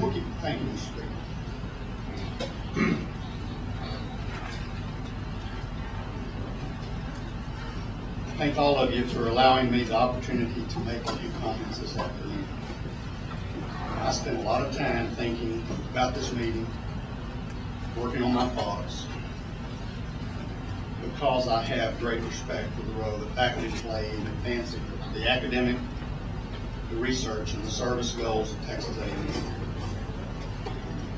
Okay, thank you, Mr. Speaker. Thank all of you for allowing me the opportunity to make a few comments this afternoon. I spent a lot of time thinking about this meeting, working on my thoughts, because I have great respect for the role that faculty play in advancing the academic, the research, and the service goals of Texas A&M.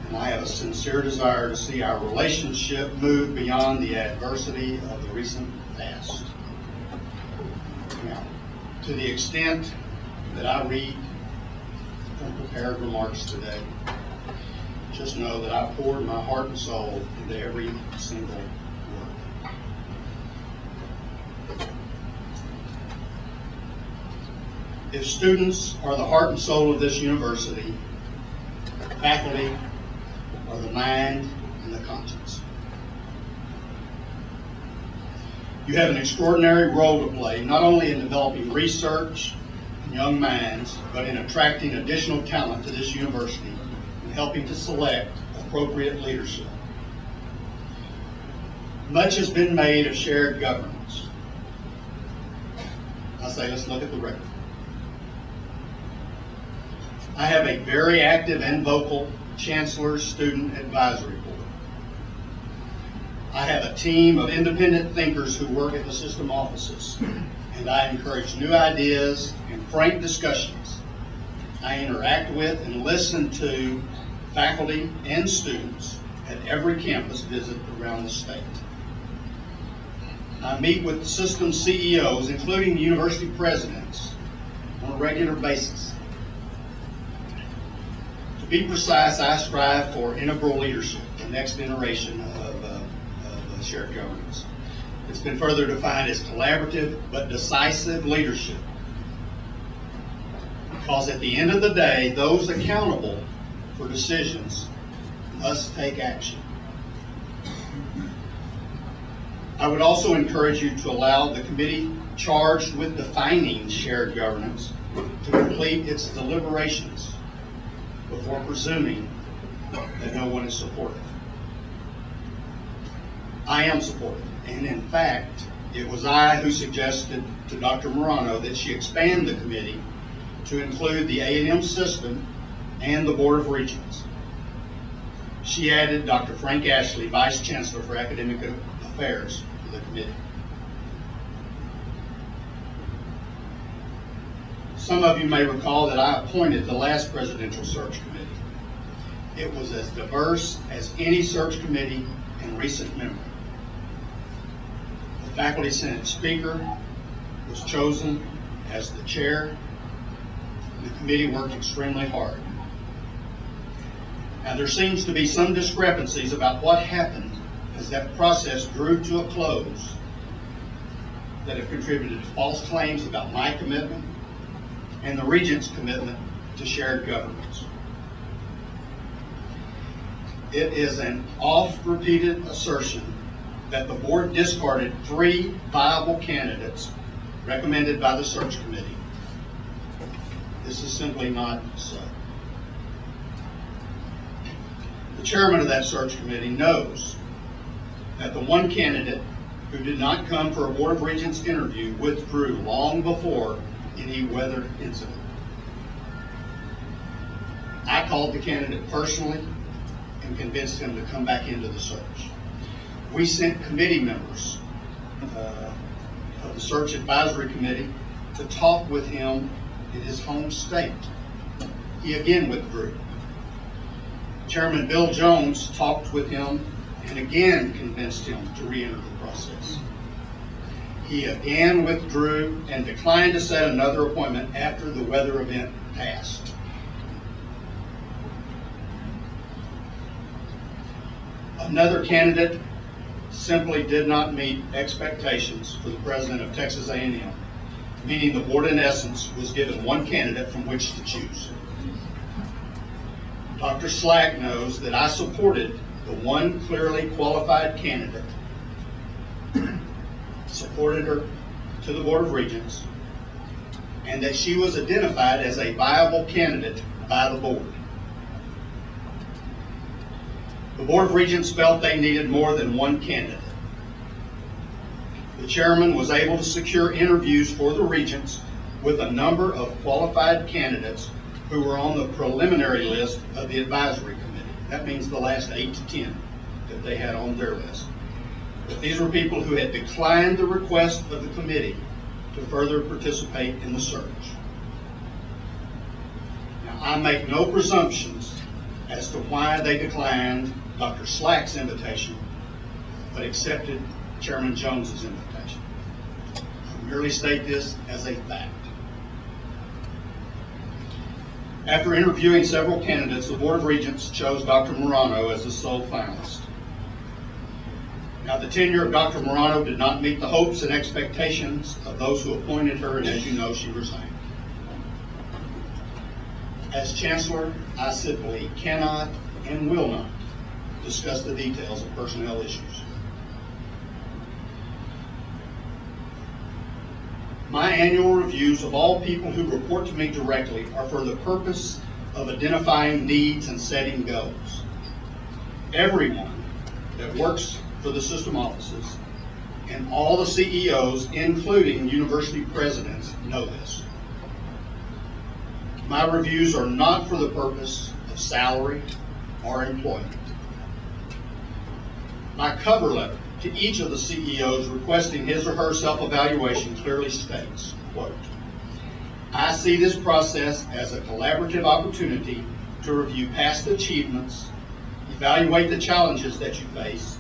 And I have a sincere desire to see our relationship move beyond the adversity of the recent past. Now, to the extent that I read from prepared remarks today, just know that I poured my heart and soul into every single word. If students are the heart and soul of this university, faculty are the mind and the conscience. You have an extraordinary role to play, not only in developing research and young minds, but in attracting additional talent to this university and helping to select appropriate leadership. Much has been made of shared governance. I say, let's look at the record. I have a very active and vocal Chancellor Student Advisory Board. I have a team of independent thinkers who work at the system offices, and I encourage new ideas and frank discussions. I interact with and listen to faculty and students at every campus visit around the state. I meet with system CEOs, including university presidents, on a regular basis. To be precise, I strive for integral leadership, the next iteration of shared governance. It's been further defined as collaborative but decisive leadership. Because at the end of the day, those accountable for decisions must take action. I would also encourage you to allow the committee charged with defining shared governance to complete its deliberations before presuming that no one is supportive. I am supportive, and in fact, it was I who suggested to Dr. Morano that she expand the committee to include the A&M system and the Board of Regents. She added Dr. Frank Ashley, Vice Chancellor for Academic Affairs, to the committee. Some of you may recall that I appointed the last presidential search committee. It was as diverse as any search committee in recent memory. The Faculty Senate Speaker was chosen as the chair. The committee worked extremely hard. Now, there seems to be some discrepancies about what happened as that process drew to a close that have contributed to false claims about my commitment and the Regent's commitment to shared governance. It is an oft-repeated assertion that the board discarded 3 viable candidates recommended by the search committee. This is simply not so. The chairman of that search committee knows that the one candidate who did not come for a Board of Regents interview withdrew long before any weather incident. I called the candidate personally and convinced him to come back into the search. We sent committee members of the Search Advisory Committee to talk with him in his home state. He again withdrew. Chairman Bill Jones talked with him and again convinced him to re-enter the process. He again withdrew and declined to set another appointment after the weather event passed. Another candidate simply did not meet expectations for the president of Texas A&M, meaning the board in essence was given one candidate from which to choose. Dr. Slack knows that I supported the one clearly qualified candidate, supported her to the Board of Regents, and that she was identified as a viable candidate by the board. The Board of Regents felt they needed more than one candidate. The chairman was able to secure interviews for the regents with a number of qualified candidates who were on the preliminary list of the advisory committee. That means the last 8 to 10 that they had on their list. But these were people who had declined the request of the committee to further participate in the search. Now, I make no presumptions as to why they declined Dr. Slack's invitation, but accepted Chairman Jones's invitation. I merely state this as a fact. After interviewing several candidates, the Board of Regents chose Dr. Morano as the sole finalist. Now, the tenure of Dr. Morano did not meet the hopes and expectations of those who appointed her, and as you know, she resigned. As Chancellor, I simply cannot and will not discuss the details of personnel issues. My annual reviews of all people who report to me directly are for the purpose of identifying needs and setting goals. Everyone that works for the system offices and all the CEOs, including university presidents, know this. My reviews are not for the purpose of salary or employment. My cover letter to each of the CEOs requesting his or her self-evaluation clearly states, quote, "I see this process as a collaborative opportunity to review past achievements, evaluate the challenges that you face,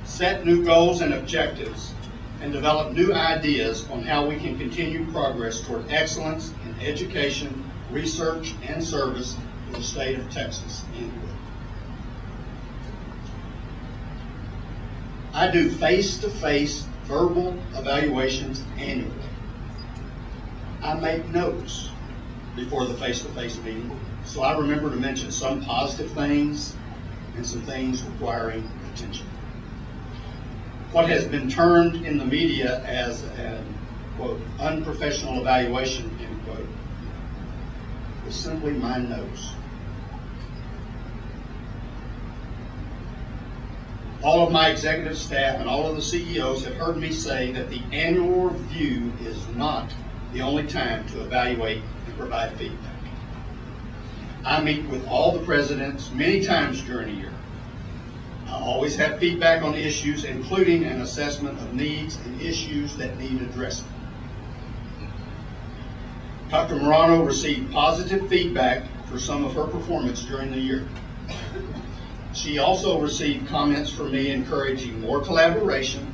set new goals and objectives, and develop new ideas on how we can continue progress toward excellence in education, research, and service in the state of Texas." End quote. I do face-to-face verbal evaluations annually. I make notes before the face-to-face meeting, so I remember to mention some positive things and some things requiring attention. What has been termed in the media as an, quote, unprofessional evaluation, end quote, is simply my notes. All of my executive staff and all of the CEOs have heard me say that the annual review is not the only time to evaluate and provide feedback. I meet with all the presidents many times during a year. I always have feedback on issues, including an assessment of needs and issues that need addressing. Dr. Morano received positive feedback for some of her performance during the year. She also received comments from me encouraging more collaboration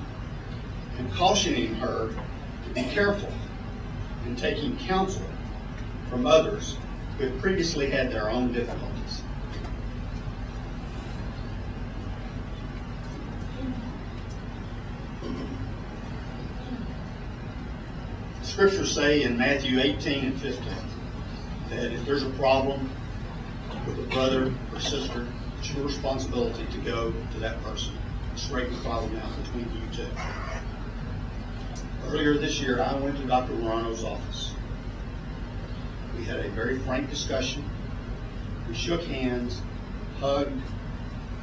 and cautioning her to be careful in taking counsel from others who had previously had their own difficulties. Scriptures say in Matthew 18 and 15 that if there's a problem with a brother or sister, it's your responsibility to go to that person and straighten the problem out between you two. Earlier this year, I went to Dr. Morano's office. We had a very frank discussion. We shook hands, hugged,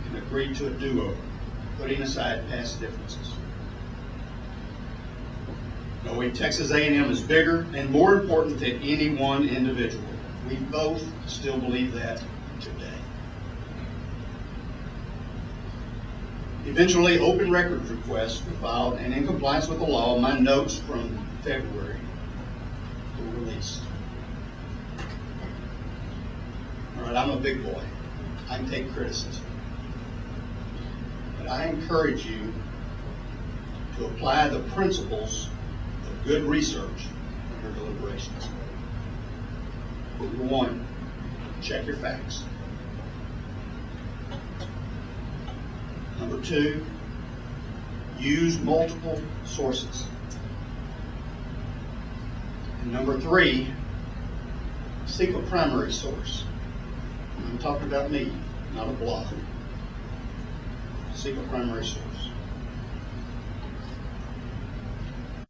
and agreed to a do-over, putting aside past differences. Knowing Texas A&M is bigger and more important than any one individual, we both still believe that today. Eventually, open records requests were filed, and in compliance with the law, my notes from February were released. All right, I'm a big boy. I can take criticism. But I encourage you to apply the principles of good research in your deliberations. Number one, check your facts. Number two, use multiple sources. And number three, seek a primary source. I'm talking about me, not a blog. Seek a primary source.